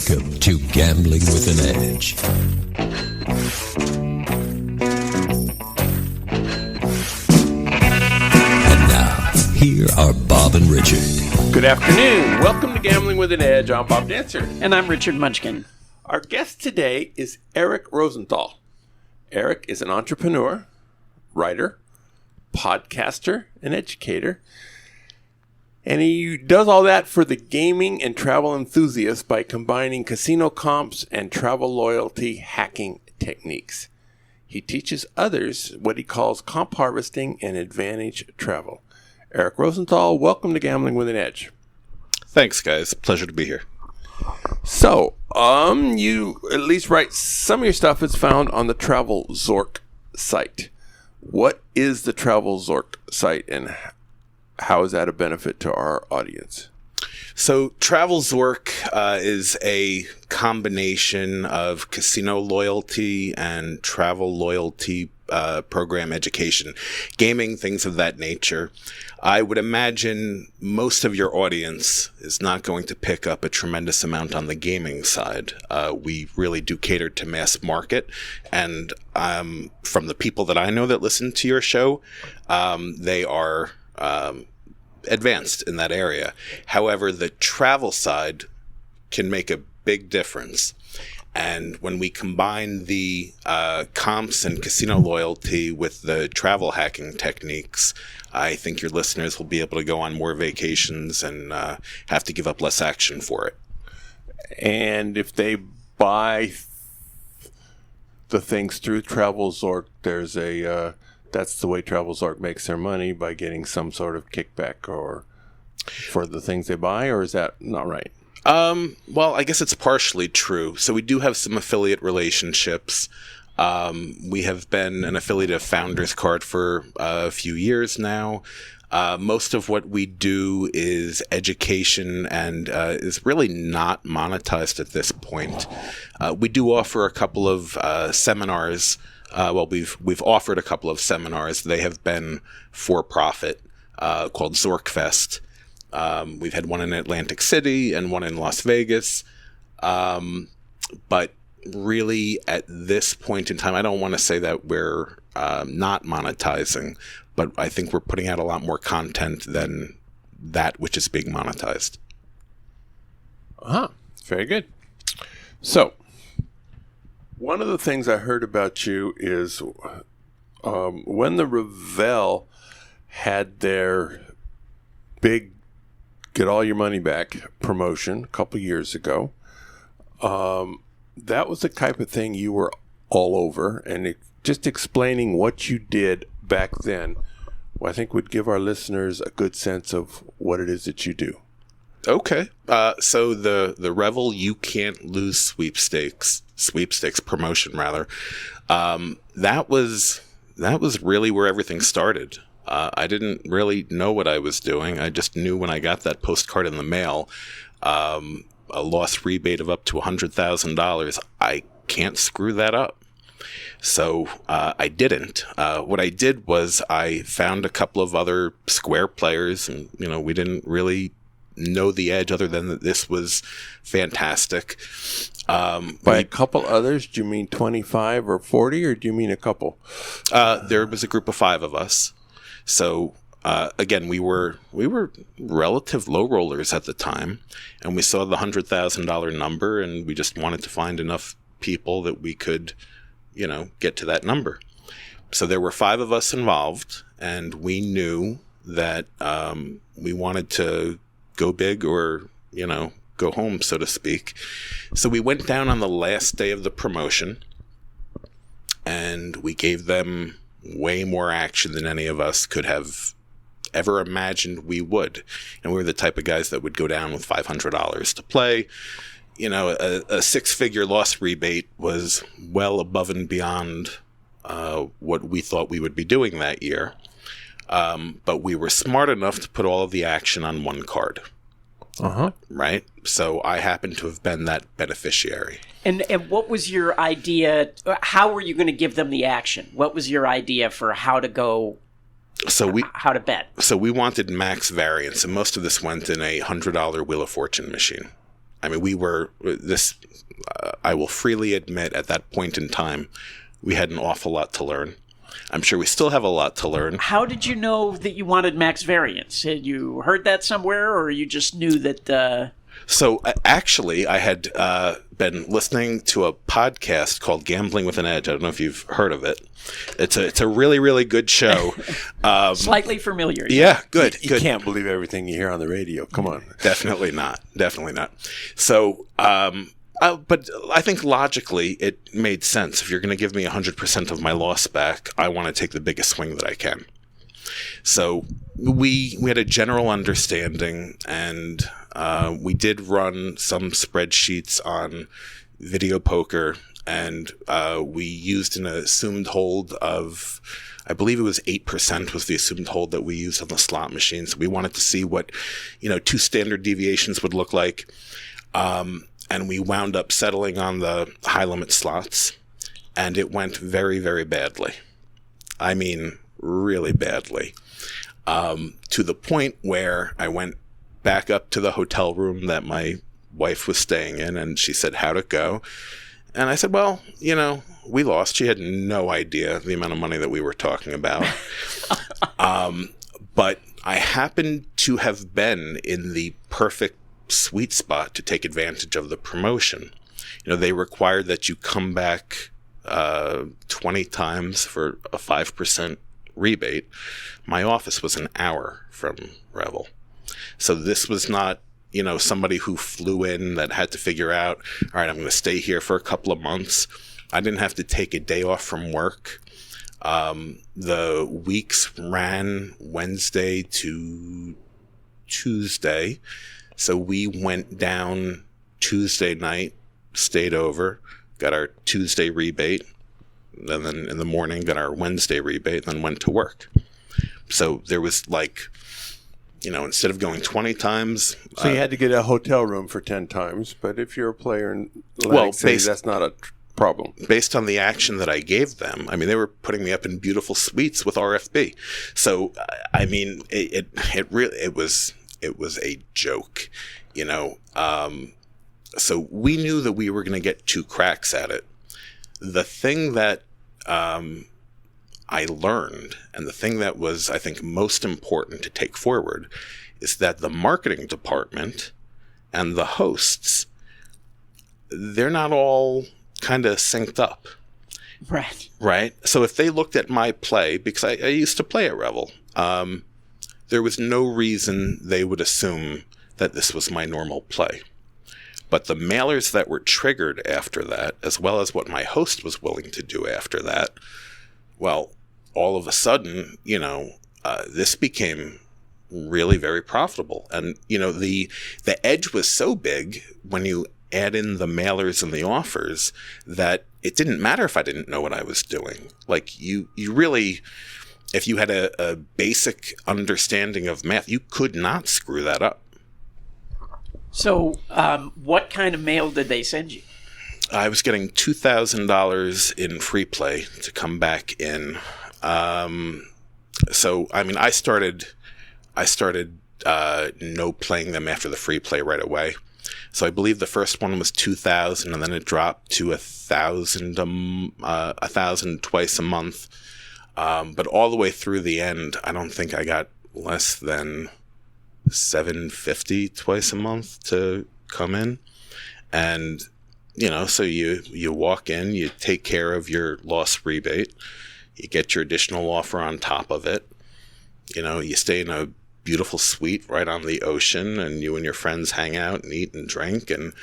Welcome to Gambling with an Edge. And now, here are Bob and Richard. Good afternoon. Welcome to Gambling with an Edge. I'm Bob Dancer. And I'm Richard Munchkin. Our guest today is Eric Rosenthal. Eric is an entrepreneur, writer, podcaster, and educator. And he does all that for the gaming and travel enthusiasts by combining casino comps and travel loyalty hacking techniques. He teaches others what he calls comp harvesting and advantage travel. Eric Rosenthal, welcome to Gambling with an Edge. Thanks, guys. Pleasure to be here. So, you at least write some of your stuff is found on the Travel Zork site. What is the Travel Zork site, and how is that a benefit to our audience? So Travel Zork is a combination of casino loyalty and travel loyalty program education, gaming, things of that nature. I would imagine most of your audience is not going to pick up a tremendous amount on the gaming side. We really do cater to mass market, and from the people that I know that listen to your show, they are advanced in that area. However, the travel side can make a big difference. And when we combine the comps and casino loyalty with the travel hacking techniques, I think your listeners will be able to go on more vacations and have to give up less action for it. And if they buy the things through Travel Zork, there's a that's the way Travel Zork makes their money, by getting some sort of kickback or for the things they buy, or is that not right? Well, I guess it's partially true. So we do have some affiliate relationships. We have been an affiliate of Founders Card for a few years now. Most of what we do is education and is really not monetized at this point. We do offer a couple of seminars. We've offered a couple of seminars. They have been for profit, called Zorkfest. We've had one in Atlantic City and one in Las Vegas. But really, at this point in time, I don't want to say that we're not monetizing, but I think we're putting out a lot more content than that which is being monetized. Very good. So, one of the things I heard about you is when the Revel had their big get all your money back promotion a couple years ago, that was the type of thing you were all over. And just explaining what you did back then, I think would give our listeners a good sense of what it is that you do. Okay. So the Revel You Can't Lose sweepstakes promotion, rather, that was really where everything started. I didn't really know what I was doing. I just knew when I got that postcard in the mail, a loss rebate of up to $100,000, I can't screw that up. So I didn't. What I did was I found a couple of other Square players, and we didn't really know the edge other than that this was fantastic. By a couple others, do you mean 25 or 40, or do you mean a couple? There was a group of 5 of us. So again, we were relative low rollers at the time, and we saw the $100,000 number, and we just wanted to find enough people that we could, get to that number. So there were 5 of us involved, and we knew that we wanted to go big or, go home, so to speak. So we went down on the last day of the promotion, and we gave them way more action than any of us could have ever imagined we would. And we were the type of guys that would go down with $500 to play. A 6-figure loss rebate was well above and beyond what we thought we would be doing that year. But we were smart enough to put all of the action on one card. Right? So I happen to have been that beneficiary. And what was your idea? How were you going to give them the action? What was your idea for how to go how to bet. So we wanted max variance, and most of this went in a $100 Wheel of Fortune machine. I mean, we were this. I will freely admit, at that point in time, we had an awful lot to learn. I'm sure we still have a lot to learn. How did you know that you wanted max variance? Had you heard that somewhere, or you just knew that? So actually, I had been listening to a podcast called Gambling with an Edge. I don't know if you've heard of it. It's a really, really good show. Slightly familiar. Yeah, good. You can't believe everything you hear on the radio. Come on. Definitely not. So, but I think logically it made sense. If you're going to give me 100% of my loss back, I want to take the biggest swing that I can. So we had a general understanding, and we did run some spreadsheets on video poker, and we used an assumed hold of, I believe it was 8% was the assumed hold that we used on the slot machine. So we wanted to see what, 2 standard deviations would look like. And we wound up settling on the high limit slots, and it went very, very badly. I mean, really badly. To the point where I went back up to the hotel room that my wife was staying in, and she said, "How'd it go?" And I said, "Well, we lost." She had no idea the amount of money that we were talking about. But I happened to have been in the perfect sweet spot to take advantage of the promotion. They required that you come back 20 times for a 5% rebate. My office was an hour from Revel. So this was not, somebody who flew in that had to figure out, all right, I'm going to stay here for a couple of months. I didn't have to take a day off from work. The weeks ran Wednesday to Tuesday. So we went down Tuesday night, stayed over, got our Tuesday rebate, and then in the morning got our Wednesday rebate, and then went to work. So there was instead of going 20 times... So you had to get a hotel room for 10 times, but if you're a player in that's not a problem. Based on the action that I gave them, I mean, they were putting me up in beautiful suites with RFB. So, I mean, it was a joke, so we knew that we were going to get 2 cracks at it. The thing that I learned, and the thing that was, I think, most important to take forward, is that the marketing department and the hosts, they're not all kind of synced up. Right? So if they looked at my play, because I used to play at Revel, there was no reason they would assume that this was my normal play. But the mailers that were triggered after that, as well as what my host was willing to do after that, well, all of a sudden, this became really very profitable. And, the edge was so big when you add in the mailers and the offers that it didn't matter if I didn't know what I was doing. Like, you really... If you had a basic understanding of math, you could not screw that up. So what kind of mail did they send you? I was getting $2,000 in free play to come back in. So, I mean, I started no playing them after the free play right away. So I believe the first one was 2,000, and then it dropped to 1,000 twice a month. But all the way through the end, I don't think I got less than $750 twice a month to come in. And, so you walk in, you take care of your loss rebate, you get your additional offer on top of it. You stay in a beautiful suite right on the ocean, and you and your friends hang out and eat and drink. And,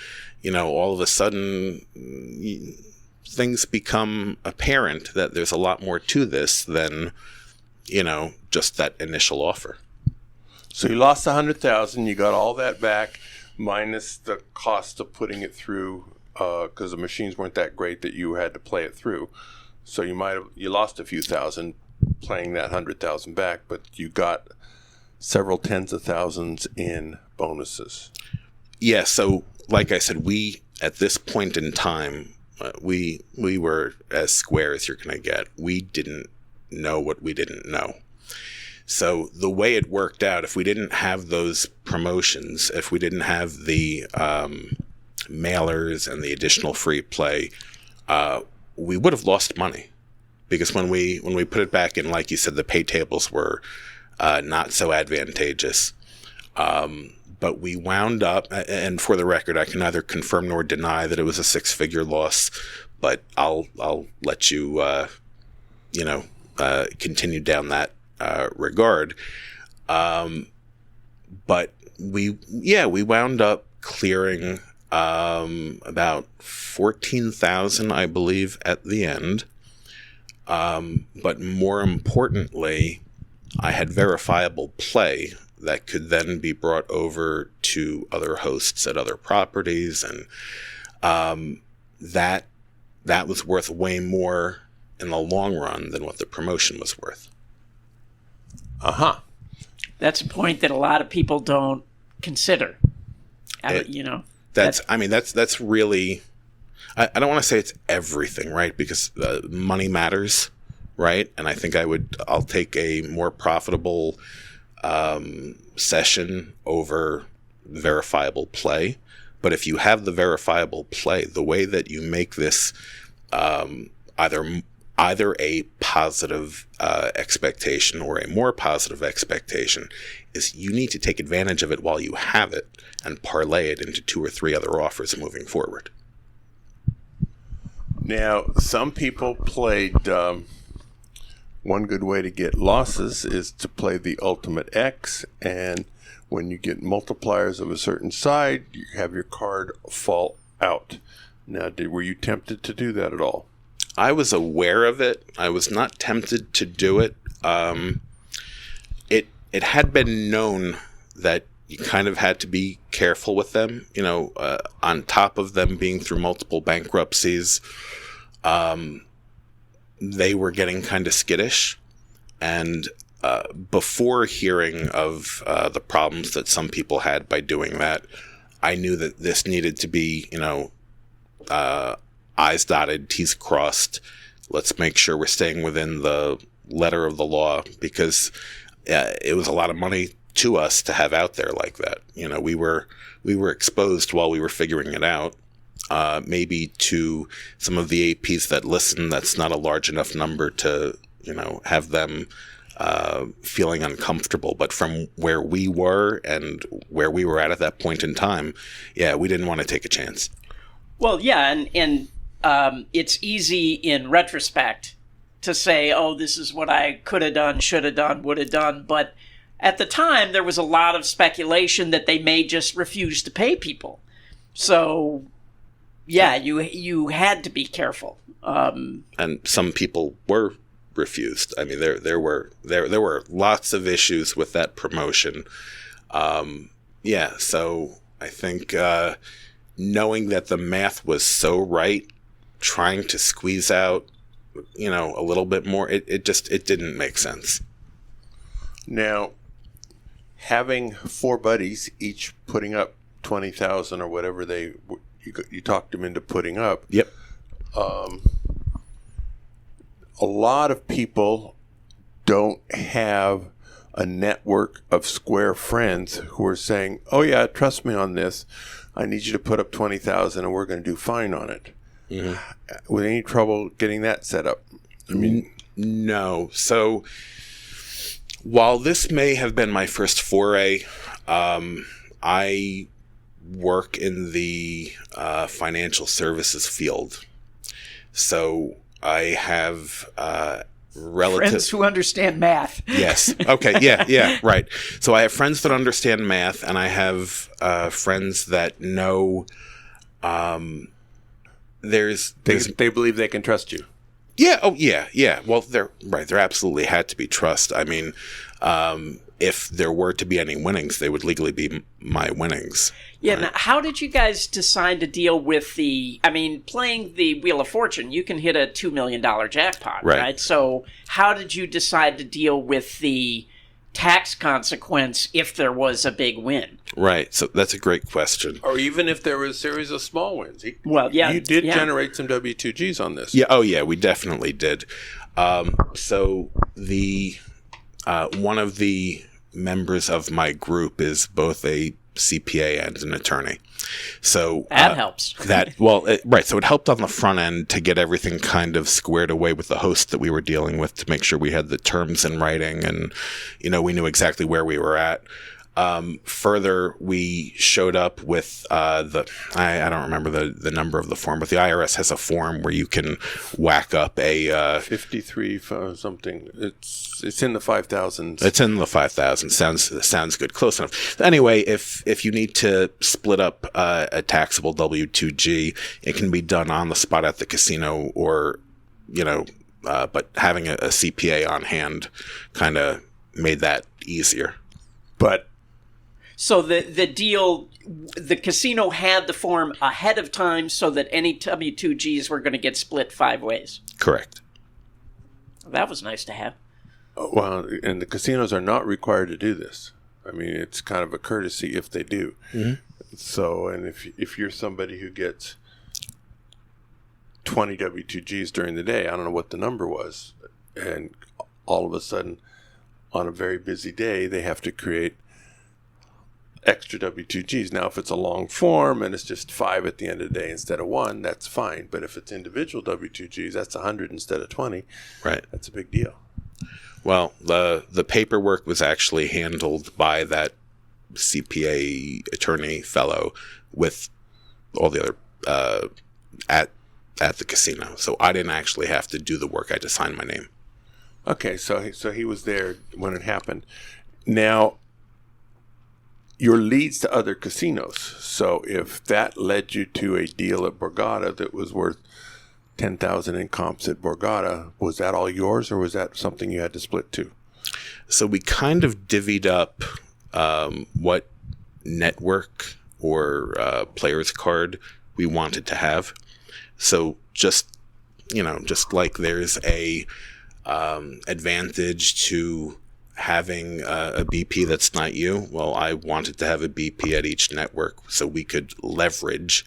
all of a sudden... things become apparent that there's a lot more to this than, just that initial offer. So you lost $100,000. You got all that back, minus the cost of putting it through, because the machines weren't that great that you had to play it through. So you lost a few thousand playing that 100,000 back, but you got several tens of thousands in bonuses. Yeah. So like I said, we at this point in time. We were as square as you're going to get. We didn't know what we didn't know. So the way it worked out, if we didn't have those promotions, if we didn't have the mailers and the additional free play, we would have lost money, because when we put it back in, like you said, the pay tables were not so advantageous. But we wound up, and for the record, I can neither confirm nor deny that it was a 6-figure loss, but I'll let you, continue down that regard. But we wound up clearing about 14,000, I believe, at the end. But more importantly, I had verifiable play that could then be brought over to other hosts at other properties, and that was worth way more in the long run than what the promotion was worth. That's a point that a lot of people don't consider. That's really, I don't want to say it's everything, right? Because money matters, right? And I think I'll take a more profitable session over verifiable play. But if you have the verifiable play, the way that you make this either a positive expectation or a more positive expectation is you need to take advantage of it while you have it and parlay it into 2 or 3 other offers moving forward. Now, some people played, one good way to get losses is to play the ultimate X, and when you get multipliers of a certain side, you have your card fall out. Now, were you tempted to do that at all? I was aware of it. I was not tempted to do it. It had been known that you kind of had to be careful with them, on top of them being through multiple bankruptcies. They were getting kind of skittish. And before hearing of the problems that some people had by doing that, I knew that this needed to be, I's dotted, T's crossed. Let's make sure we're staying within the letter of the law, because it was a lot of money to us to have out there like that. We were exposed while we were figuring it out. Maybe to some of the APs that listen, that's not a large enough number to, have them feeling uncomfortable. But from where we were and where we were at that point in time, we didn't want to take a chance. Well, yeah, and it's easy in retrospect to say, oh, this is what I could have done, should have done, would have done. But at the time, there was a lot of speculation that they may just refuse to pay people. So, yeah, you had to be careful. And some people were refused. I mean, there were lots of issues with that promotion. So I think knowing that the math was so right, trying to squeeze out, a little bit more, it didn't make sense. Now, having 4 buddies, each putting up 20,000 or whatever you talked them into putting up. Yep. A lot of people don't have a network of square friends who are saying, oh yeah, trust me on this. I need you to put up 20,000 and we're going to do fine on it. Mm-hmm. With any trouble getting that set up? I mean, no. So while this may have been my first foray, I work in the financial services field. So I have friends who understand math. Yes. Okay. Yeah. Right. So I have friends that understand math, and I have friends that know. They believe they can trust you. Yeah. Oh, yeah. Yeah. Well, there absolutely had to be trust. I mean, if there were to be any winnings, they would legally be my winnings. Yeah. Right? Now, how did you guys decide to deal with playing the Wheel of Fortune, you can hit a $2 million jackpot, right? So how did you decide to deal with the tax consequence if there was a big win? Right. So that's a great question. Or even if there was a series of small wins. You did generate some W2Gs on this. Yeah. Oh, yeah. We definitely did. So the one of the members of my group is both a CPA and an attorney. So that helps. Right. So it helped on the front end to get everything kind of squared away with the host that we were dealing with, to make sure we had the terms in writing and, we knew exactly where we were at. Further, we showed up with I don't remember the number of the form, but the IRS has a form where you can whack up a 53 something. It's in the 5,000s. It's in the 5,000. Sounds good. Close enough. Anyway, if you need to split up a taxable W-2G, it can be done on the spot at the casino, or but having a CPA on hand kind of made that easier. But so the deal, the casino had the form ahead of time so that any W-2Gs were going to get split 5 ways. Correct. That was nice to have. Well, and the casinos are not required to do this. I mean, it's kind of a courtesy if they do. Mm-hmm. So, and if you're somebody who gets 20 W-2Gs during the day, I don't know what the number was, and all of a sudden, on a very busy day, they have to create extra W-2Gs. Now, if it's a long form and it's just 5 at the end of the day instead of 1, that's fine. But if it's individual W-2Gs, that's 100 instead of 20. Right. That's a big deal. Well, the paperwork was actually handled by that CPA attorney fellow with all the other at the casino. So I didn't actually have to do the work. I just signed my name. Okay, so he was there when it happened. Now, your leads to other casinos. So if that led you to a deal at Borgata that was worth $10,000 in comps at Borgata, was that all yours, or was that something you had to split too? So we kind of divvied up what network or player's card we wanted to have. So just like there's a advantage to having a BP that's not you. Well, I wanted to have a BP at each network so we could leverage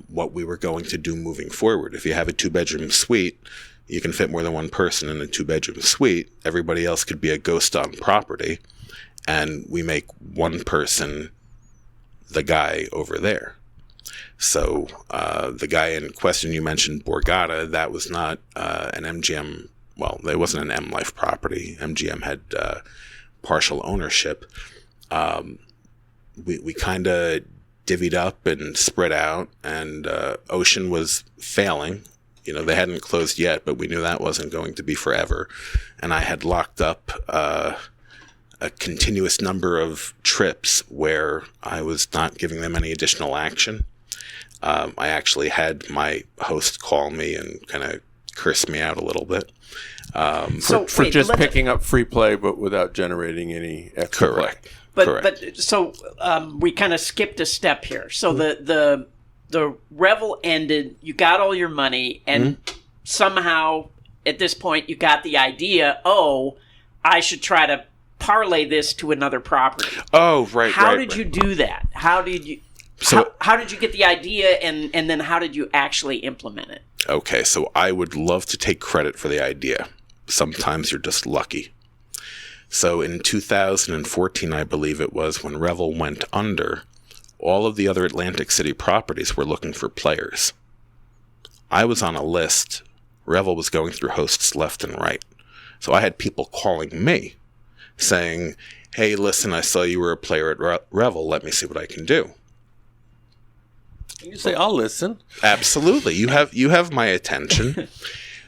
what we were going to do moving forward. If you have a 2-bedroom suite, you can fit more than one person in a 2-bedroom suite. Everybody else could be a ghost on property, and we make one person the guy over there. So the guy in question you mentioned, Borgata, that was not an MGM. Well, it wasn't an M Life property. MGM had partial ownership. We kind of divvied up and spread out, and Ocean was failing. They hadn't closed yet, but we knew that wasn't going to be forever. And I had locked up a continuous number of trips where I was not giving them any additional action. I actually had my host call me and kind of curse me out a little bit. For just picking up free play, but without generating any extra correct. play. But so we kind of skipped a step here. So the Revel ended. You got all your money, and somehow at this point you got the idea. Oh, I should try to parlay this to another property. Oh, right. How did you do that? How did you? How did you get the idea, and then how did you actually implement it? Okay, so I would love to take credit for the idea. Sometimes you're just lucky. So in 2014, I believe it was, when Revel went under, all of the other Atlantic City properties were looking for players. I was on a list. Revel was going through hosts left and right. So I had people calling me saying, hey, listen, I saw you were a player at Revel. Let me see what I can do. You say, I'll listen. Absolutely. You have my attention.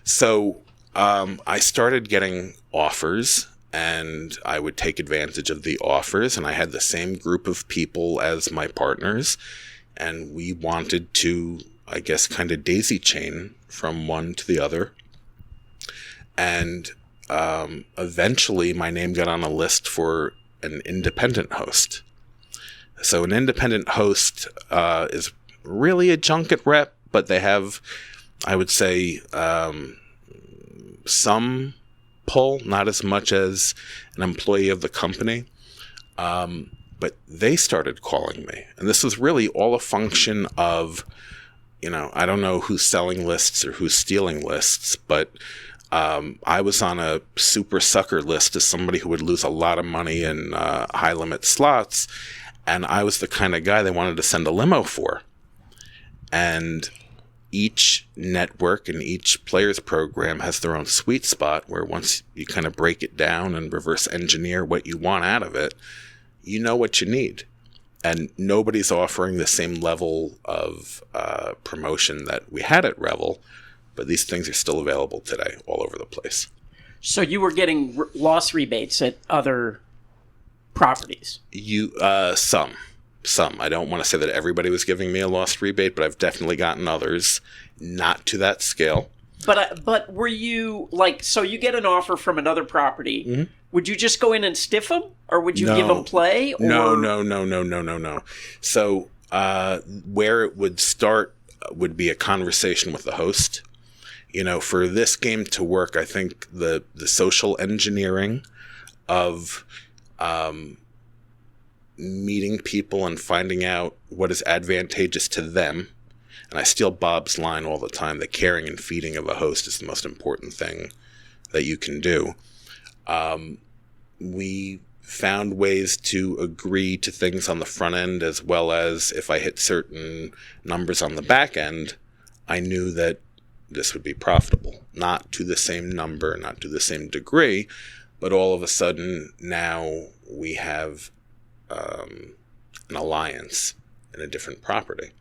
So I started getting offers, and I would take advantage of the offers, and I had the same group of people as my partners, and we wanted to, I guess, kind of daisy chain from one to the other. And eventually my name got on a list for an independent host. So an independent host is really a junket rep, but they have, I would say, some pull, not as much as an employee of the company. But they started calling me. And this was really all a function of, I don't know who's selling lists or who's stealing lists, but I was on a super sucker list as somebody who would lose a lot of money in high limit slots. And I was the kind of guy they wanted to send a limo for. And each network and each player's program has their own sweet spot where once you kind of break it down and reverse engineer what you want out of it, you know what you need. And nobody's offering the same level of promotion that we had at Revel, but these things are still available today all over the place. So you were getting loss rebates at other properties? Some. I don't want to say that everybody was giving me a lost rebate, but I've definitely gotten others, not to that scale. But were you, like, so you get an offer from another property, mm-hmm. Would you just go in and stiff them? Or would you give them play? Or? No. So where it would start would be a conversation with the host. You know, for this game to work, I think the social engineering of meeting people and finding out what is advantageous to them. And I steal Bob's line all the time, the caring and feeding of a host is the most important thing that you can do. We found ways to agree to things on the front end, as well as if I hit certain numbers on the back end, I knew that this would be profitable. Not to the same number, not to the same degree, but all of a sudden now we have an alliance in a different property.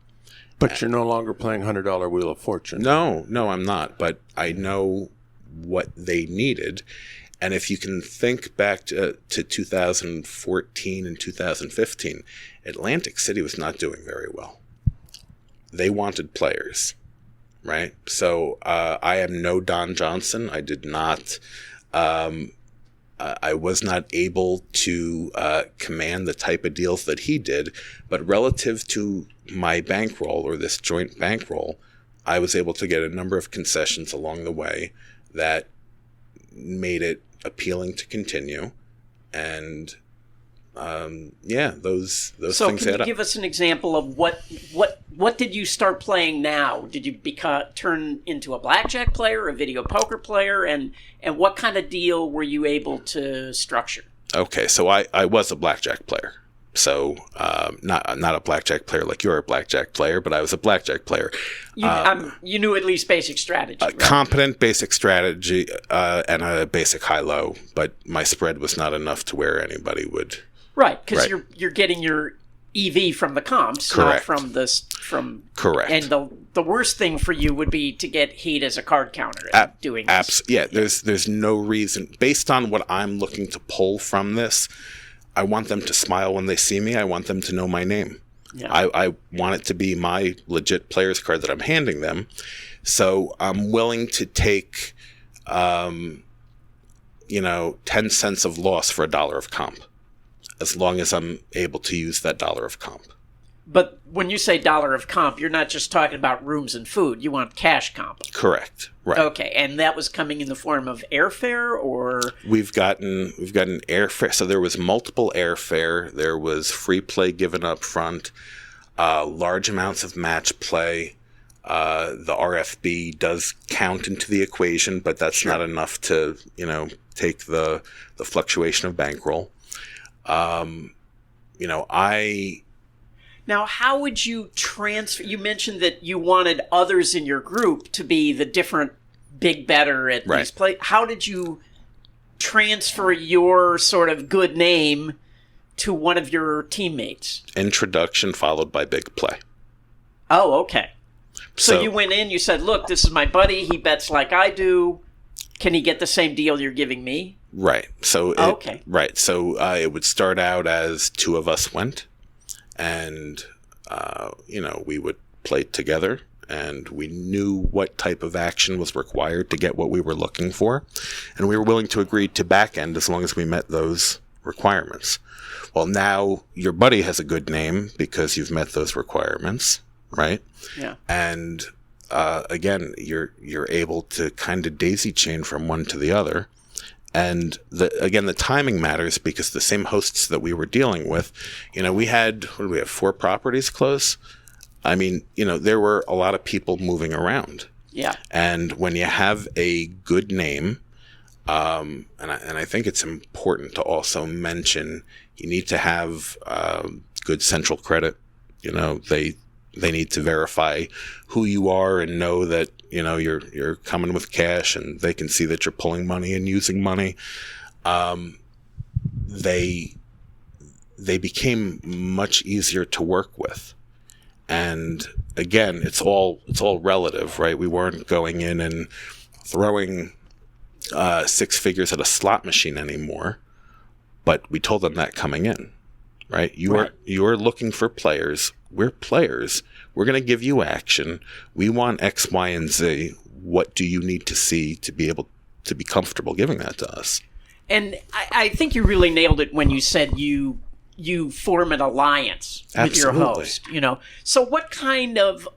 But you're no longer playing $100 Wheel of Fortune. No, I'm not. But I know what they needed. And if you can think back to 2014 and 2015, Atlantic City was not doing very well. They wanted players, right? So I am no Don Johnson. I did not... I was not able to command the type of deals that he did, but relative to my bankroll or this joint bankroll, I was able to get a number of concessions along the way that made it appealing to continue. And those things add up. So can you give us an example of what did you start playing now? Did you turn into a blackjack player, a video poker player, and what kind of deal were you able to structure? Okay, so I was a blackjack player. So not a blackjack player like you're a blackjack player, but I was a blackjack player. You knew at least basic strategy, right? Competent basic strategy and a basic high-low, but my spread was not enough to where anybody would... Right, because you're getting your EV from the comps, correct. Not from correct. And the worst thing for you would be to get heat as a card counter doing this. Yeah, there's no reason based on what I'm looking to pull from this. I want them to smile when they see me. I want them to know my name. Yeah. I want it to be my legit player's card that I'm handing them. So I'm willing to take 10 cents of loss for $1 of comp, as long as I'm able to use that $1 of comp. But when you say $1 of comp, you're not just talking about rooms and food. You want cash comp. Correct. Right. Okay, and that was coming in the form of airfare, or we've gotten airfare. So there was multiple airfare. There was free play given up front, large amounts of match play. The RFB does count into the equation, but that's not enough to take the fluctuation of bankroll. Now, how would you transfer? You mentioned that you wanted others in your group to be the different big better at these plays. How did you transfer your sort of good name to one of your teammates? Introduction followed by big play. Oh, okay. So you went in, you said, look, this is my buddy. He bets like I do. Can he get the same deal you're giving me? Right. So okay. Right. So it would start out as two of us went. And, we would play together, and we knew what type of action was required to get what we were looking for. And we were willing to agree to back end as long as we met those requirements. Well, now your buddy has a good name because you've met those requirements, right? Yeah. And, again, you're able to kind of daisy chain from one to the other. And the timing matters because the same hosts that we were dealing with, we had 4 properties close. I mean, there were a lot of people moving around. Yeah. And when you have a good name, and I think it's important to also mention, you need to have good central credit. They need to verify who you are and know that, you're coming with cash, and they can see that you're pulling money and using money. They became much easier to work with. And again, it's all relative, right? We weren't going in and throwing 6 figures at a slot machine anymore, but we told them that coming in, right? You are looking for players. We're players. We're going to give you action. We want X, Y, and Z. What do you need to see to be able to be comfortable giving that to us? And I think you really nailed it when you said you form an alliance with your host. So what kind of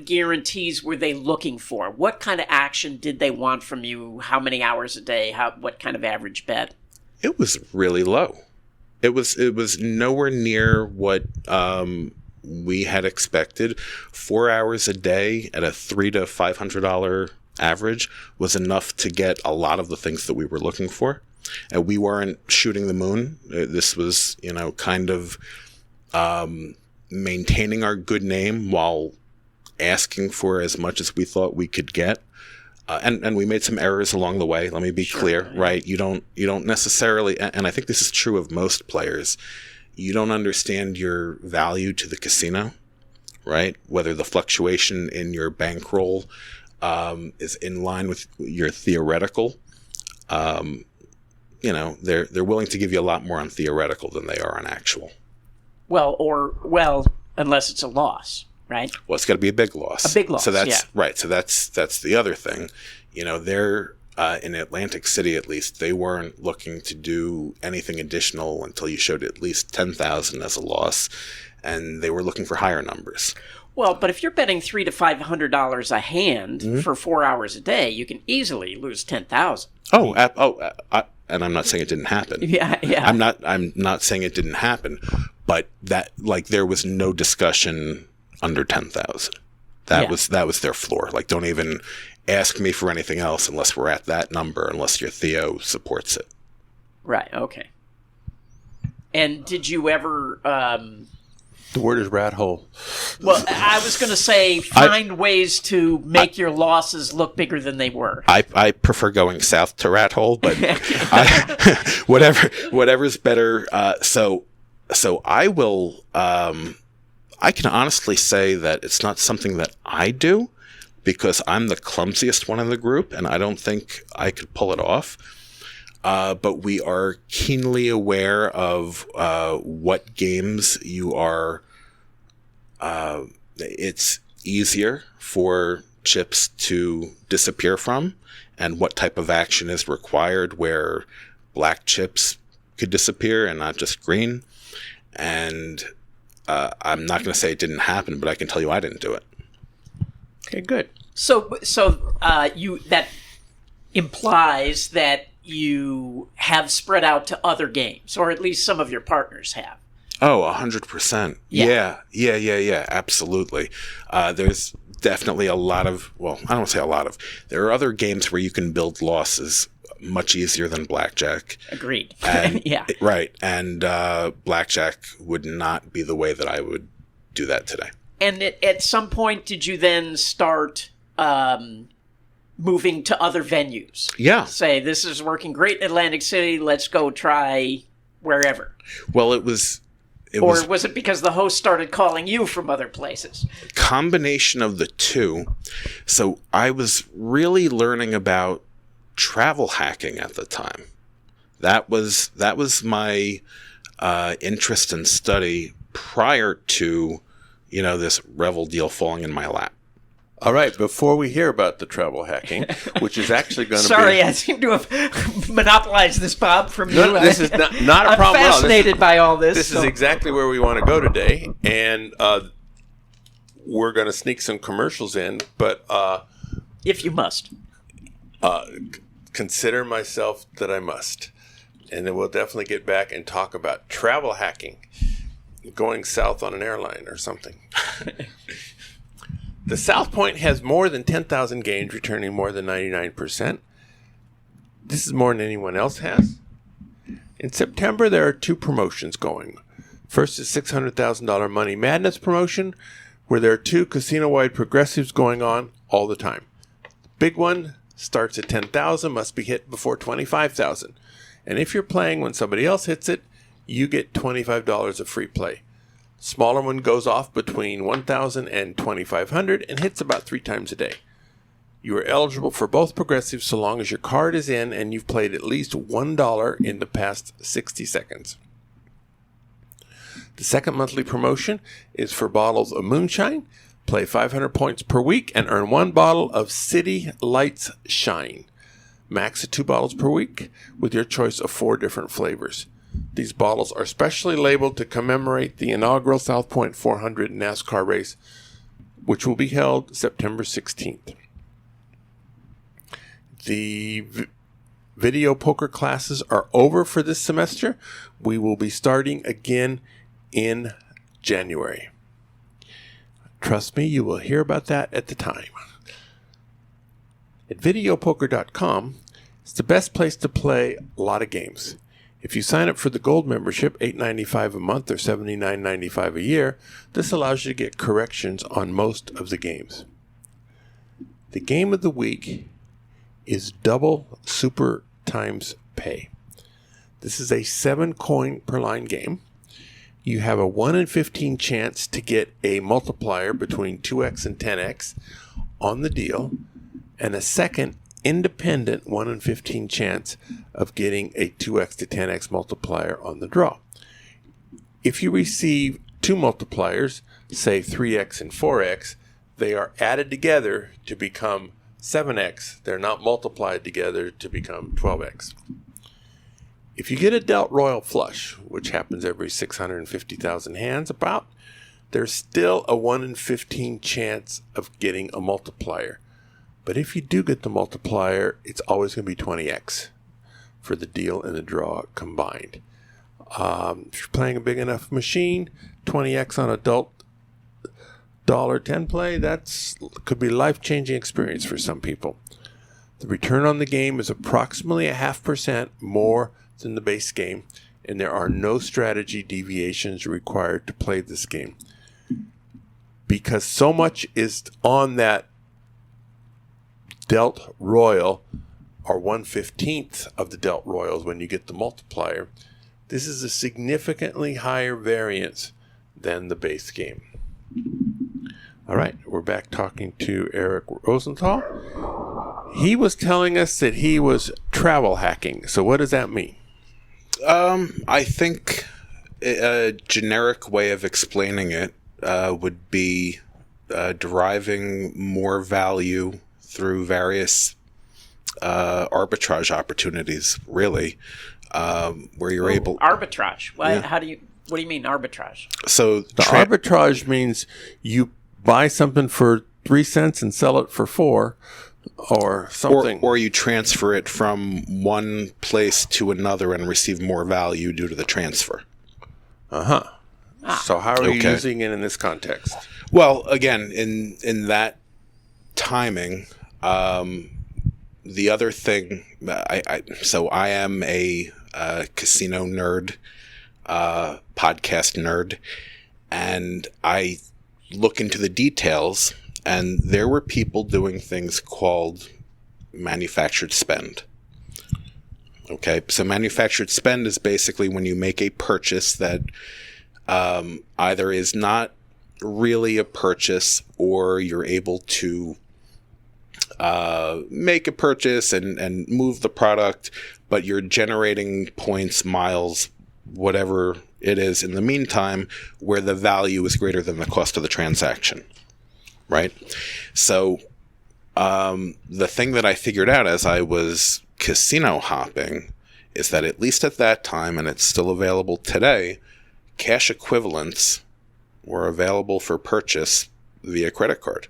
guarantees were they looking for? What kind of action did they want from you? How many hours a day? What kind of average bet? It was really low. It was nowhere near what we had expected. 4 hours a day at a $300 to $500 average was enough to get a lot of the things that we were looking for. And we weren't shooting the moon. This was, kind of maintaining our good name while asking for as much as we thought we could get. And we made some errors along the way. Let me be clear, right? You don't necessarily, and I think this is true of most players, you don't understand your value to the casino, right? Whether the fluctuation in your bankroll is in line with your theoretical. They're willing to give you a lot more on theoretical than they are on actual. Well, unless it's a loss. Right. Well, it's got to be a big loss. A big loss. So that's right. So that's the other thing. They're in Atlantic City, at least, they weren't looking to do anything additional until you showed at least 10,000 as a loss, and they were looking for higher numbers. Well, but if you're betting $300 to $500 a hand for 4 hours a day, you can easily lose 10,000. And I'm not saying it didn't happen. Yeah. I'm not saying it didn't happen, but that there was no discussion under 10,000. That was their floor. Don't even ask me for anything else unless we're at that number, unless your Theo supports it. Right. Okay. And did you ever? The word is rat hole. Well, I was going to say find ways to make your losses look bigger than they were. I prefer going south to rat hole, but whatever's better. So I will. I can honestly say that it's not something that I do because I'm the clumsiest one in the group, and I don't think I could pull it off. But we are keenly aware of what games you are. It's easier for chips to disappear from, and what type of action is required where black chips could disappear and not just green. And I'm not going to say it didn't happen, but I can tell you I didn't do it. Okay, good. So that implies that you have spread out to other games, or at least some of your partners have. Oh, 100%. Yeah, absolutely. There's definitely a lot of, well, I don't want to say a lot of, there are other games where you can build losses much easier than blackjack. Agreed. And, yeah. Right. And blackjack would not be the way that I would do that today. And at some point, did you then start moving to other venues? Yeah. Say, this is working great in Atlantic City, let's go try wherever. Well, was it because the host started calling you from other places? Combination of the two. So I was really learning about travel hacking at the time. That was my interest and study prior to, this Revel deal falling in my lap. All right, before we hear about the travel hacking, which is actually going to be... Sorry, I seem to have monopolized this, Bob, from you. No, this is not a problem at all. I'm fascinated by all this. This is exactly where we want to go today, and we're going to sneak some commercials in, but... if you must. Consider myself that I must. And then we'll definitely get back and talk about travel hacking, going south on an airline or something. The South Point has more than 10,000 games, returning more than 99%. This is more than anyone else has. In September, there are 2 promotions going. First is $600,000 Money Madness promotion, where there are 2 casino-wide progressives going on all the time. The big one starts at $10,000, must be hit before $25,000. And if you're playing when somebody else hits it, you get $25 of free play. Smaller one goes off between $1,000 and $2,500 and hits about 3 times a day. You are eligible for both progressives so long as your card is in and you've played at least $1 in the past 60 seconds. The second monthly promotion is for bottles of moonshine. Play 500 points per week and earn 1 bottle of City Lights Shine. Max at 2 bottles per week with your choice of 4 different flavors. These bottles are specially labeled to commemorate the inaugural South Point 400 NASCAR race, which will be held September 16th. The video poker classes are over for this semester. We will be starting again in January. Trust me, you will hear about that at the time. At videopoker.com, it's the best place to play a lot of games. If you sign up for the gold membership, $8.95 a month or $79.95 a year, this allows you to get corrections on most of the games. The game of the week is Double Super Times Pay. This is a 7 coin per line game. You have a 1 in 15 chance to get a multiplier between 2x and 10x on the deal, and a second independent 1 in 15 chance of getting a 2x to 10x multiplier on the draw. If you receive 2 multipliers, say 3x and 4x, they are added together to become 7x. They're not multiplied together to become 12x. If you get a dealt royal flush, which happens every 650,000 hands about, there's still a 1 in 15 chance of getting a multiplier. But if you do get the multiplier, it's always going to be 20x for the deal and the draw combined. If you're playing a big enough machine, 20x on adult $10 play, that's could be a life-changing experience for some people. The return on the game is approximately 0.5% more than the base game, and there are no strategy deviations required to play this game. Because so much is on that dealt royal, or 1/15 of the dealt royals when you get the multiplier, this is a significantly higher variance than the base game. All right, we're back talking to Eric Rosenthal. He was telling us that he was travel hacking. So what does that mean? I think a generic way of explaining it would be deriving more value through various arbitrage opportunities, really, where you're able... Arbitrage? What, Yeah. What do you mean arbitrage? So The arbitrage means you buy something for 3 cents and sell it for 4 or something. Or you transfer it from one place to another and receive more value due to the transfer. Uh-huh. So how are you using it in this context? Well, again, in that timing, the other thing, I am a casino nerd, podcast nerd, and I look into the details, and there were people doing things called manufactured spend. Okay, so manufactured spend is basically when you make a purchase that either is not really a purchase, or you're able to make a purchase and move the product, but you're generating points, miles, whatever it is in the meantime, where the value is greater than the cost of the transaction, right? So the thing that I figured out as I was casino hopping is that at least at that time, and it's still available today, cash equivalents were available for purchase via credit card.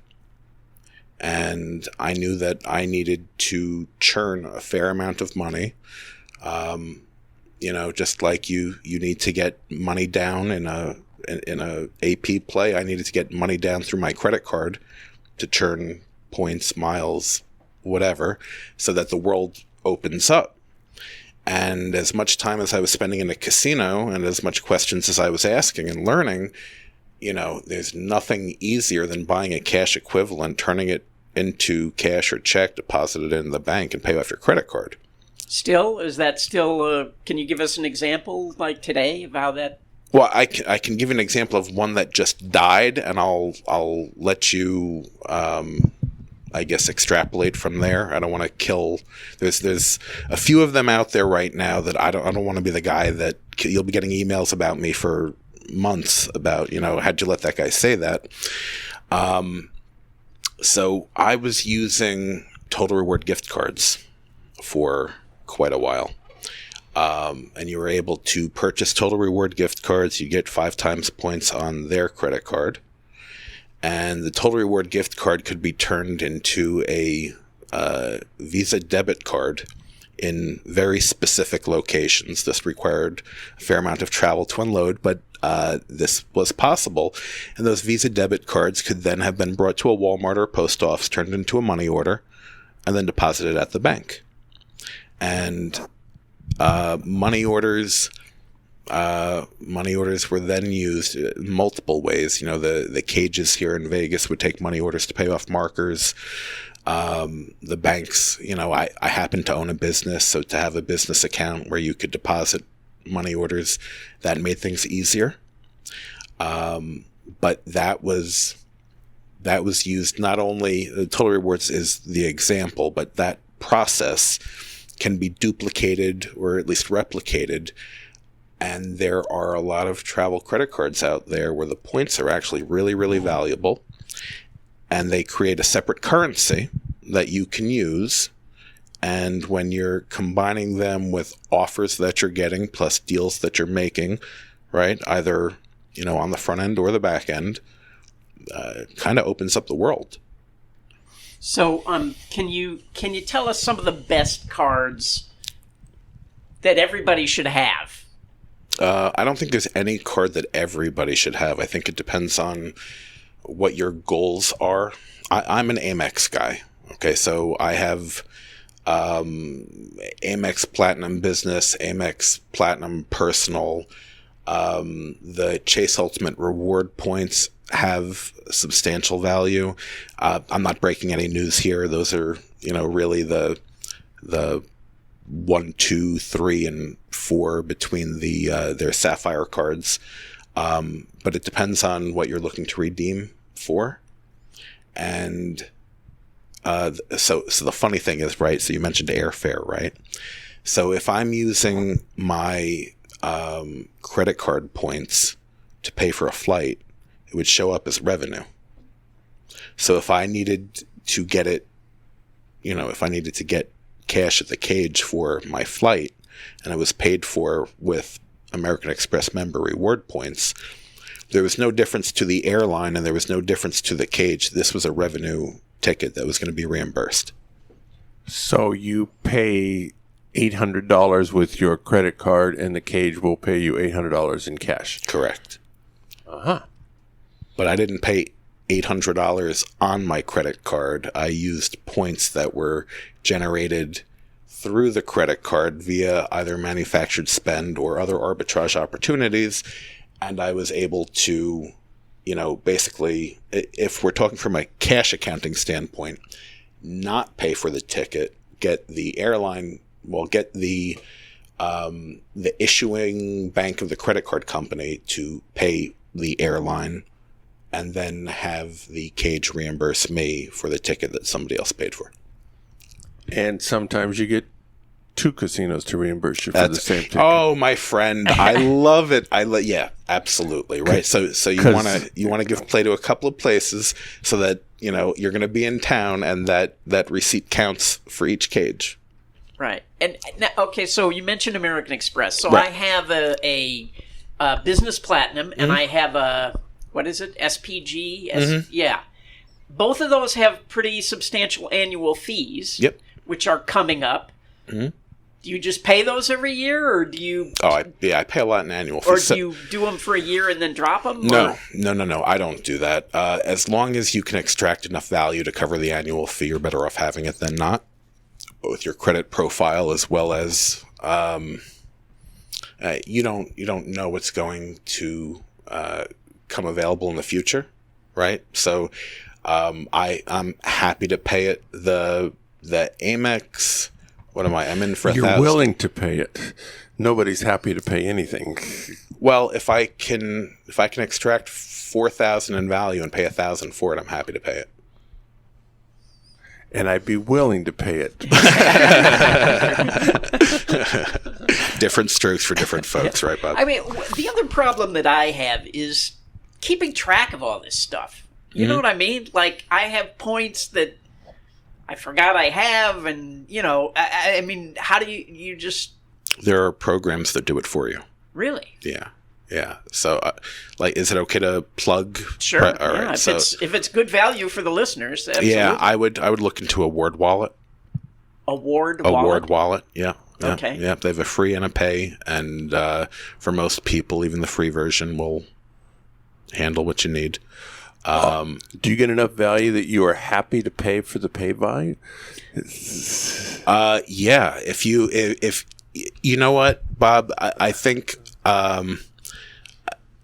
And I knew that I needed to churn a fair amount of money. Just like you need to get money down in a AP play, I needed to get money down through my credit card to churn points, miles, whatever, so that the world opens up. And as much time as I was spending in a casino and as much questions as I was asking and learning, there's nothing easier than buying a cash equivalent, turning it into cash or check, deposit it in the bank, and pay off your credit card. Is that still, can you give us an example like today of how that? Well, I can give you an example of one that just died, and I'll let you, extrapolate from there. I don't want to kill. There's a few of them out there right now that I don't want to be the guy that you'll be getting emails about me for months about, how'd you let that guy say that? So I was using Total Reward gift cards for quite a while. And you were able to purchase Total Reward gift cards. You get 5 times points on their credit card. And the Total Reward gift card could be turned into a Visa debit card in very specific locations. This required a fair amount of travel to unload, but this was possible. And those Visa debit cards could then have been brought to a Walmart or a post office, turned into a money order, and then deposited at the bank. And money orders were then used in multiple ways. The cages here in Vegas would take money orders to pay off markers. The banks, I happen to own a business, so to have a business account where you could deposit money orders, that made things easier. But that was used not only, the Total Rewards is the example, but that process can be duplicated or at least replicated. And there are a lot of travel credit cards out there where the points are actually really, really valuable. And they create a separate currency that you can use. And when you're combining them with offers that you're getting plus deals that you're making, right, either, on the front end or the back end, kind of opens up the world. So, can you tell us some of the best cards that everybody should have? I don't think there's any card that everybody should have. I think it depends on what your goals are. I'm an Amex guy. Okay, so I have Amex Platinum Business, Amex Platinum Personal. The Chase Ultimate Reward points have substantial value. I'm not breaking any news here. Those are, really the 1, 2, 3, and 4 between their Sapphire cards. But it depends on what you're looking to redeem for. And so the funny thing is, right, so you mentioned airfare, right? So if I'm using my credit card points to pay for a flight, it would show up as revenue. So if I needed to get it, if I needed to get cash at the cage for my flight and it was paid for with American Express member reward points, there was no difference to the airline and there was no difference to the cage. This was a revenue ticket that was going to be reimbursed. So you pay $800 with your credit card and the cage will pay you $800 in cash. Correct. Uh-huh. But I didn't pay $800 on my credit card. I used points that were generated through the credit card via either manufactured spend or other arbitrage opportunities. And I was able to, basically, if we're talking from a cash accounting standpoint, not pay for the ticket, get the airline, get the issuing bank of the credit card company to pay the airline, and then have the cage reimburse me for the ticket that somebody else paid for. And sometimes you get 2 casinos to reimburse you for the same ticket. Oh, my friend, I love it. Yeah, absolutely, right. So you want to give play to a couple of places so that you're going to be in town, and that receipt counts for each cage. Right. And okay, so you mentioned American Express. So right. I have a Business Platinum, and I have a, what is it, SPG? Yeah. Both of those have pretty substantial annual fees, yep, which are coming up. Mm-hmm. Do you just pay those every year, or do you... Oh, I pay a lot in annual fees. Or do you do them for a year and then drop them? No. I don't do that. As long as you can extract enough value to cover the annual fee, you're better off having it than not, with your credit profile as well as you don't know what's going to come available in the future, right? So I'm happy to pay it. The Amex, what am I? I'm in for You're 1,000. willing to pay it. Nobody's happy to pay anything. Well, if I can extract 4,000 in value and pay 1,000 for it, I'm happy to pay it. And I'd be willing to pay it. Different strokes for different folks, right, Bob? I mean, the other problem that I have is keeping track of all this stuff. You know what I mean? Like, I have points that I forgot I have, and, I mean, how do you just... There are programs that do it for you. Really? Yeah. So, is it okay to plug? Sure. All right. Yeah, So, if it's good value for the listeners, absolutely. yeah, I would look into a Word wallet. A Word A wallet? Word wallet. Yeah. Okay. Yeah. They have a free and a pay, and for most people, even the free version will handle what you need. Do you get enough value that you are happy to pay for the pay value? Yeah. If you know what, Bob, I think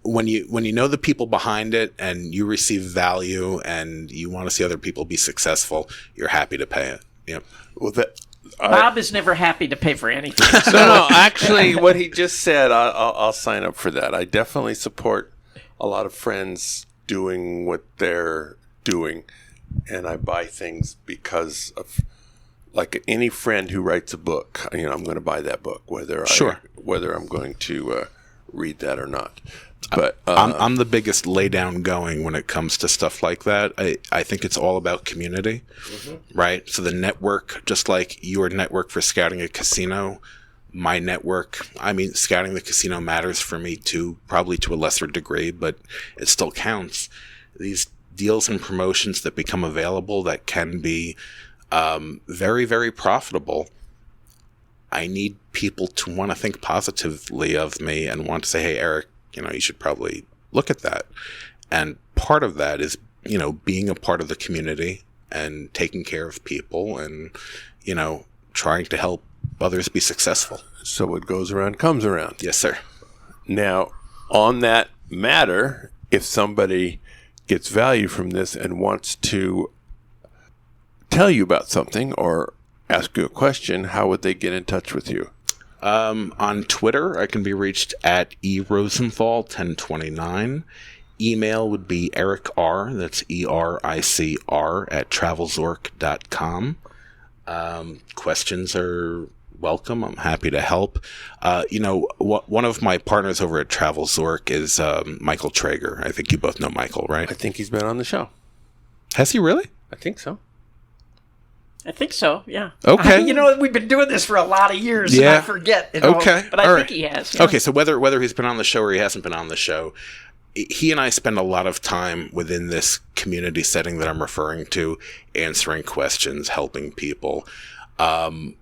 when you know the people behind it and you receive value and you want to see other people be successful, you're happy to pay it. Yep. Well, Bob is never happy to pay for anything. No. Actually, what he just said, I'll sign up for that. I definitely support a lot of friends doing what they're doing, and I buy things because of, like, any friend who writes a book. I'm going to buy that book, whether I'm going to read that or not. But I'm the biggest lay down going when it comes to stuff like that. I think it's all about community, right? So the network, just like your network for scouting a casino, my network, scouting the casino matters for me too, probably to a lesser degree, but it still counts. These deals and promotions that become available that can be very, very profitable. I need people to want to think positively of me and want to say, hey, Eric, you should probably look at that. And part of that is, being a part of the community and taking care of people and, trying to help others be successful. So what goes around comes around. Yes, sir. Now, on that matter, if somebody gets value from this and wants to tell you about something or ask you a question, how would they get in touch with you? On Twitter, I can be reached at erosenthal1029. Email would be ericr, that's ERICR, at travelzork.com. Questions are welcome. I'm happy to help. One of my partners over at TravelZork is Michael Traeger. I think you both know Michael, right? I think he's been on the show. Has he really? I think so. I think so, yeah. Okay. We've been doing this for a lot of years, and I forget. Okay. But I think he has. Yeah. Okay, so whether he's been on the show or he hasn't been on the show, he and I spend a lot of time within this community setting that I'm referring to, answering questions, helping people. And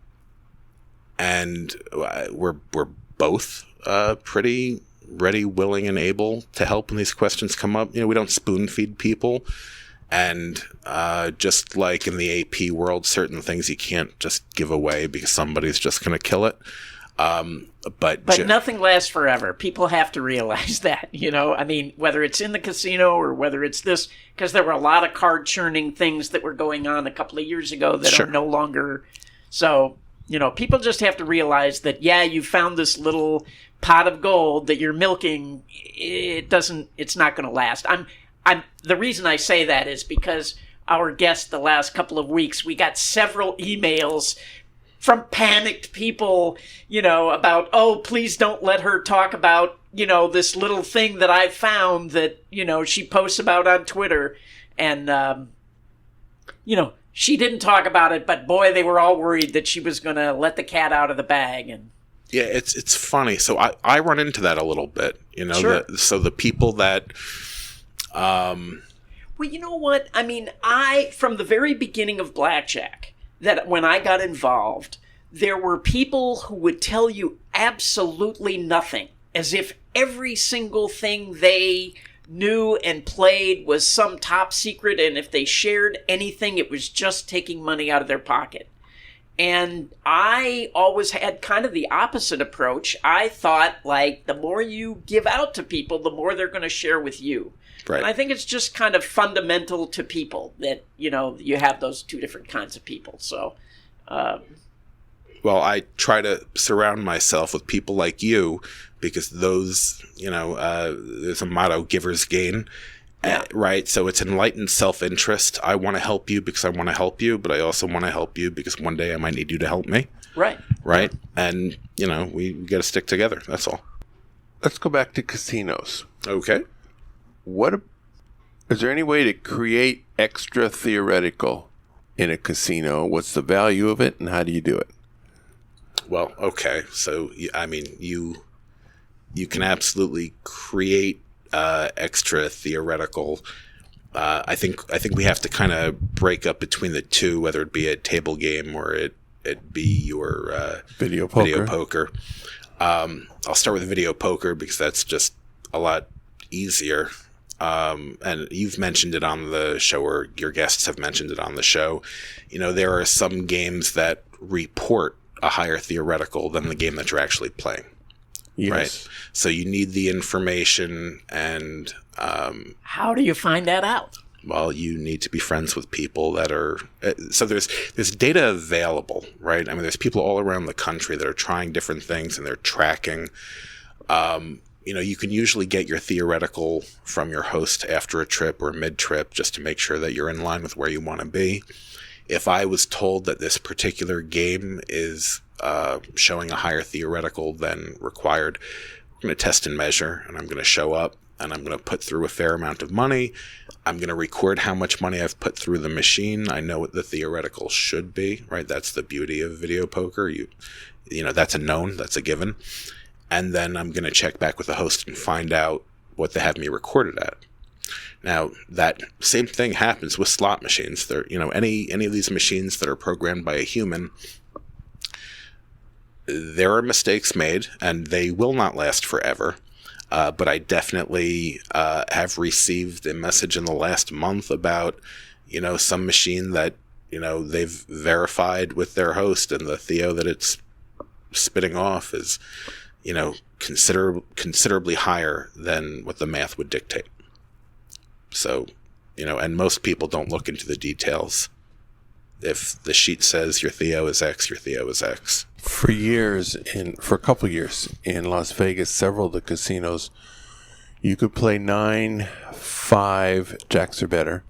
we're both pretty ready, willing, and able to help when these questions come up. We don't spoon feed people. And just like in the AP world, certain things you can't just give away because somebody's just going to kill it. But nothing lasts forever. People have to realize that, whether it's in the casino or whether it's this, because there were a lot of card churning things that were going on a couple of years ago that are no longer. So, people just have to realize that, you found this little pot of gold that you're milking. It's not going to last. The reason I say that is because our guest the last couple of weeks, we got several emails from panicked people, about, please don't let her talk about, this little thing that I found that, she posts about on Twitter. And, she didn't talk about it, but boy, they were all worried that she was going to let the cat out of the bag. And yeah, it's funny. So I run into that a little bit, Sure. So the people that... Well, you know what? From the very beginning of Blackjack, that when I got involved, there were people who would tell you absolutely nothing, as if every single thing they knew and played was some top secret, and if they shared anything, it was just taking money out of their pocket. And I always had kind of the opposite approach. I thought, like, the more you give out to people, the more they're going to share with you. Right. And I think it's just kind of fundamental to people that, you know, you have those two different kinds of people. So, well, I try to surround myself with people like you because those, you know, there's a motto, givers gain. Yeah. Right. So it's enlightened self-interest. I want to help you because I want to help you, but I also want to help you because one day I might need you to help me. Right. Right. And, you know, we got to stick together. That's all. Let's go back to casinos. Okay. Is there any way to create extra theoretical in a casino? What's the value of it and how do you do it? Well, okay. So, I mean, you can absolutely create extra theoretical. I think we have to kind of break up between the two, whether it be a table game or it be your video poker. I'll start with video poker because that's just a lot easier. And you've mentioned it on the show, or your guests have mentioned it on the show. You know, there are some games that report a higher theoretical than the game that you're actually playing. Yes. Right. So you need the information, and how do you find that out? well, you need to be friends with people that are so there's data available, right? I mean, there's people all around the country that are trying different things and they're tracking. You can usually get your theoretical from your host after a trip or mid-trip just to make sure that you're in line with where you want to be. If I was told that this particular game is showing a higher theoretical than required, we're going to test and measure, and I'm going to show up, and I'm going to put through a fair amount of money. I'm going to record how much money I've put through the machine. I know what the theoretical should be, right? That's the beauty of video poker. You know, that's a known, that's a given. And then I'm going to check back with the host and find out what they have me recorded at. Now, that same thing happens with slot machines. There, any of these machines that are programmed by a human, there are mistakes made, and they will not last forever. But I definitely have received a message in the last month about, some machine that, they've verified with their host, and the theo that it's spitting off is, considerably higher than what the math would dictate. So, and most people don't look into the details. If the sheet says your theo is X, your theo is X. For a couple of years in Las Vegas, several of the casinos, you could play 9-5 jacks or better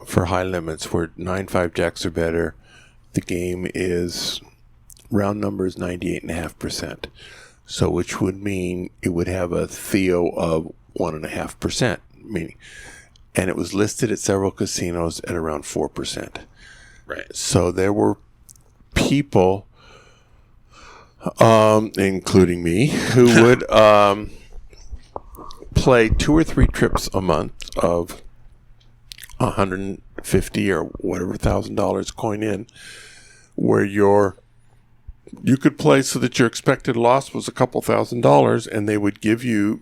for high limits. Where 9-5 jacks or better, the game is, round number is 98.5%. So which would mean it would have a theo of 1.5%, meaning, and it was listed at several casinos at around 4%. Right. So there were people, including me, who would play 2 or 3 trips a month of $150 or whatever $1,000 coin in, where you could play so that your expected loss was a couple $1,000, and they would give you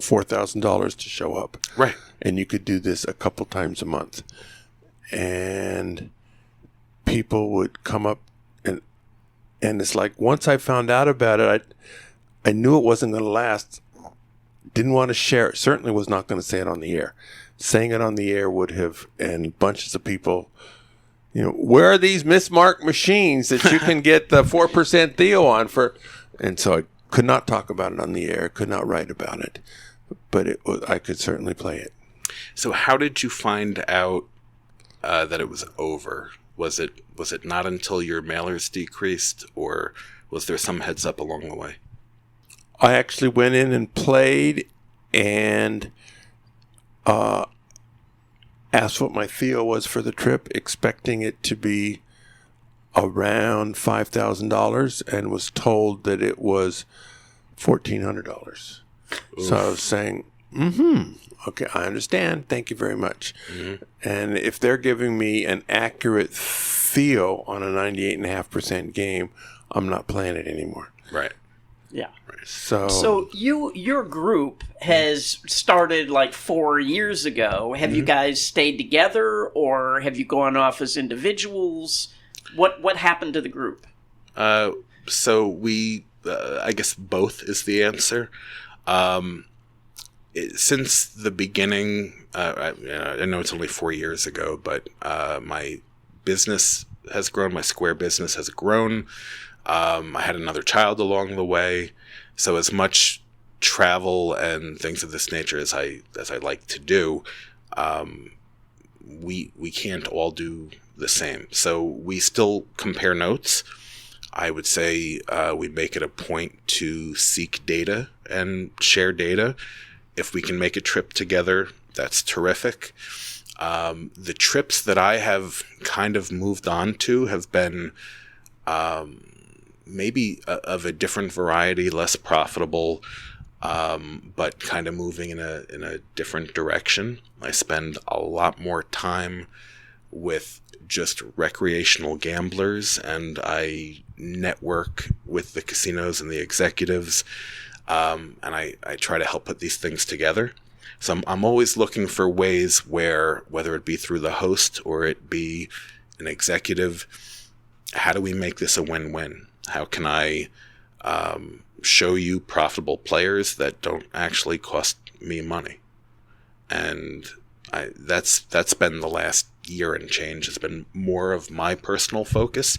$4,000 to show up. Right. And you could do this a couple times a month. And people would come up, and it's like, once I found out about it, I knew it wasn't going to last. Didn't want to share it. Certainly was not going to say it on the air. Saying it on the air would have, and bunches of people, where are these mismarked machines that you can get the 4% theo on for? And so I could not talk about it on the air, could not write about it, but I could certainly play it. So how did you find out that it was over? Was it not until your mailers decreased, or was there some heads up along the way? I actually went in and played and asked what my theo was for the trip, expecting it to be around $5,000, and was told that it was $1,400. So I was saying, okay, I understand. Thank you very much. Mm-hmm. And if they're giving me an accurate theo on a 98.5% game, I'm not playing it anymore. Right. Yeah. So your group has started like 4 years ago. Have you guys stayed together, or have you gone off as individuals? What happened to the group? So we, I guess both is the answer. Since the beginning, I know it's only 4 years ago, but my business has grown. My Square business has grown. I had another child along the way. So as much travel and things of this nature as I like to do, we can't all do the same. So we still compare notes. I would say we make it a point to seek data and share data. If we can make a trip together, that's terrific. The trips that I have kind of moved on to have been maybe of a different variety, less profitable, but kind of moving in a different direction. I spend a lot more time with just recreational gamblers, and I network with the casinos and the executives, and I try to help put these things together. So I'm always looking for ways where, whether it be through the host or it be an executive, how do we make this a win-win? How can I show you profitable players that don't actually cost me money? And that's been the last year and change. Has been more of my personal focus.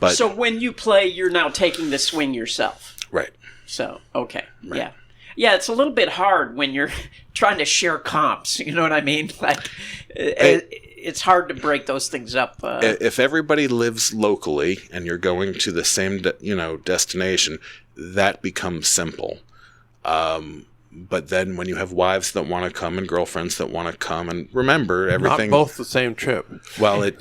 But so when you play, you're now taking the swing yourself. Right. So, okay. Right. Yeah. Yeah, it's a little bit hard when you're trying to share comps. You know what I mean? Like, it's hard to break those things up. If everybody lives locally and you're going to the same, destination, that becomes simple. But then when you have wives that want to come and girlfriends that want to come, and remember everything. Not both the same trip. Well, it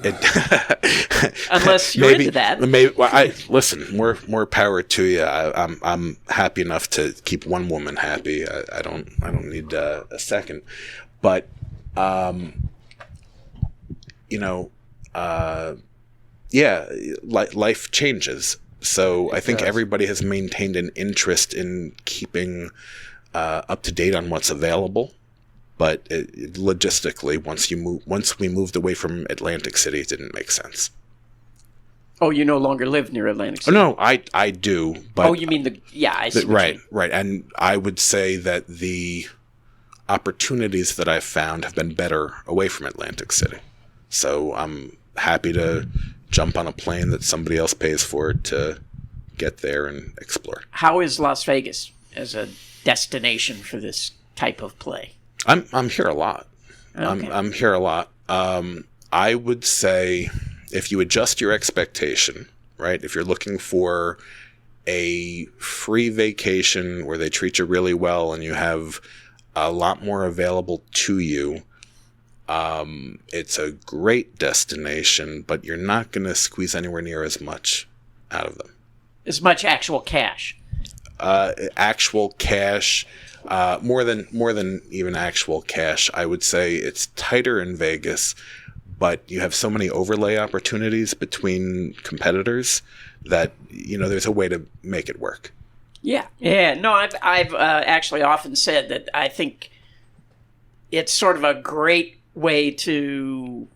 unless you're into that. Maybe. Well, listen. More power to you. I'm happy enough to keep one woman happy. I don't need a second. But life changes. So I think everybody has maintained an interest in keeping up to date on what's available, but logistically, once we moved away from Atlantic City, it didn't make sense. Oh, you no longer live near Atlantic City? Oh, no, I do. But, oh, you mean I see. Right. And I would say that the opportunities that I've found have been better away from Atlantic City. So I'm happy to jump on a plane that somebody else pays for to get there and explore. How is Las Vegas as a destination for this type of play? I'm here a lot. Okay. I'm here a lot. I would say if you adjust your expectation, right? If you're looking for a free vacation where they treat you really well and you have a lot more available to you, it's a great destination, but you're not going to squeeze anywhere near as much out of them. As much actual cash. Actual cash, more than even actual cash. I would say it's tighter in Vegas, but you have so many overlay opportunities between competitors that there's a way to make it work. Yeah. No, I've actually often said that I think it's sort of a great way to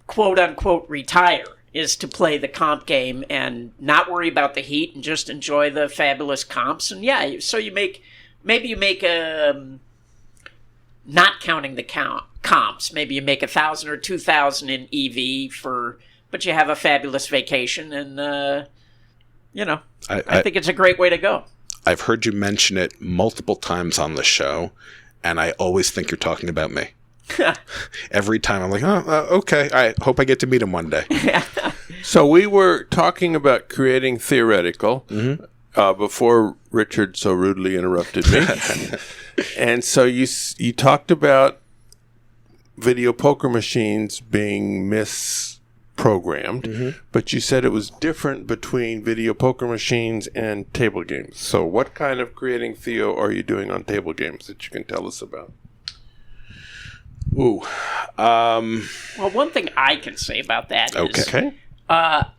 quote unquote retire, is to play the comp game and not worry about the heat and just enjoy the fabulous comps. And so you make not counting the comps, maybe you make 1,000 or 2,000 in EV but you have a fabulous vacation, and I think it's a great way to go. I've heard you mention it multiple times on the show, and I always think you're talking about me. Every time I'm like, okay, I hope I get to meet him one day. So we were talking about creating theoretical before Richard so rudely interrupted me. And so you talked about video poker machines being misprogrammed, but you said it was different between video poker machines and table games. So what kind of creating Theo are you doing on table games that you can tell us about? Well, one thing I can say about that is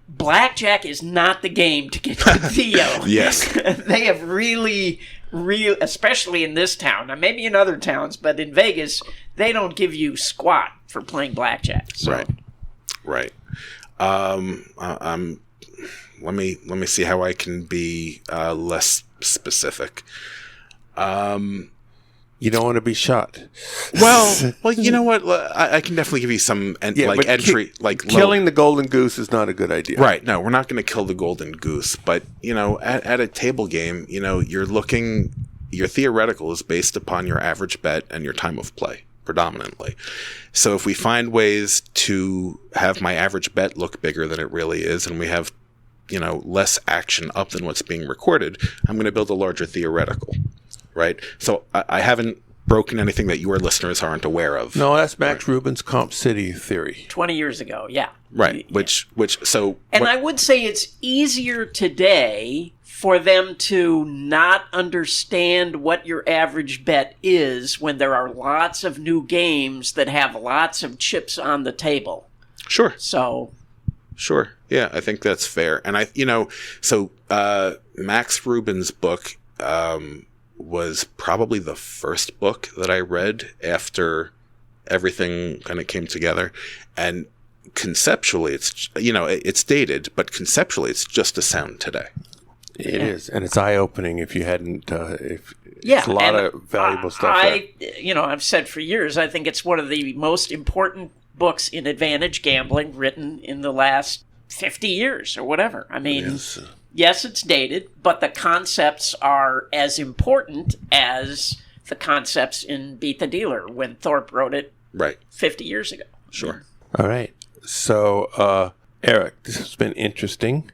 blackjack is not the game to get to Theo. Yes. They have really, especially in this town, now maybe in other towns, but in Vegas, they don't give you squat for playing blackjack. So. Right. Let me see how I can be less specific. You don't want to be shot. Well, you know what? I can definitely give you some entry. Killing the golden goose is not a good idea. Right. No, we're not going to kill the golden goose. But, at a table game, your theoretical is based upon your average bet and your time of play, predominantly. So if we find ways to have my average bet look bigger than it really is, and we have, less action up than what's being recorded, I'm going to build a larger theoretical. Right? So I haven't broken anything that your listeners aren't aware of. No, that's Max Rubin's Comp City theory. 20 years ago, yeah. Right. And I would say it's easier today for them to not understand what your average bet is when there are lots of new games that have lots of chips on the table. Sure. So... Sure. Yeah, I think that's fair. And Max Rubin's book... was probably the first book that I read after everything kind of came together. And conceptually, it's dated, but conceptually, it's just as sound today. It is. And it's eye-opening if you hadn't, it's a lot of valuable stuff there. I've said for years, I think it's one of the most important books in advantage gambling written in the last 50 years or whatever. I mean... Yes, it's dated, but the concepts are as important as the concepts in Beat the Dealer when Thorpe wrote it 50 years ago. Sure. All right. So, Eric, this has been interesting.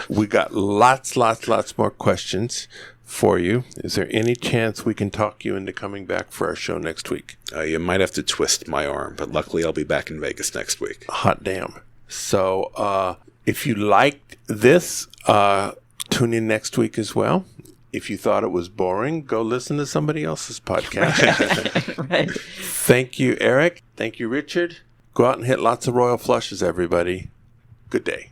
We got lots more questions for you. Is there any chance we can talk you into coming back for our show next week? You might have to twist my arm, but luckily I'll be back in Vegas next week. Hot damn. So, if you liked this, tune in next week as well. If you thought it was boring, go listen to somebody else's podcast. Right. Thank you, Eric. Thank you, Richard. Go out and hit lots of royal flushes, everybody. Good day.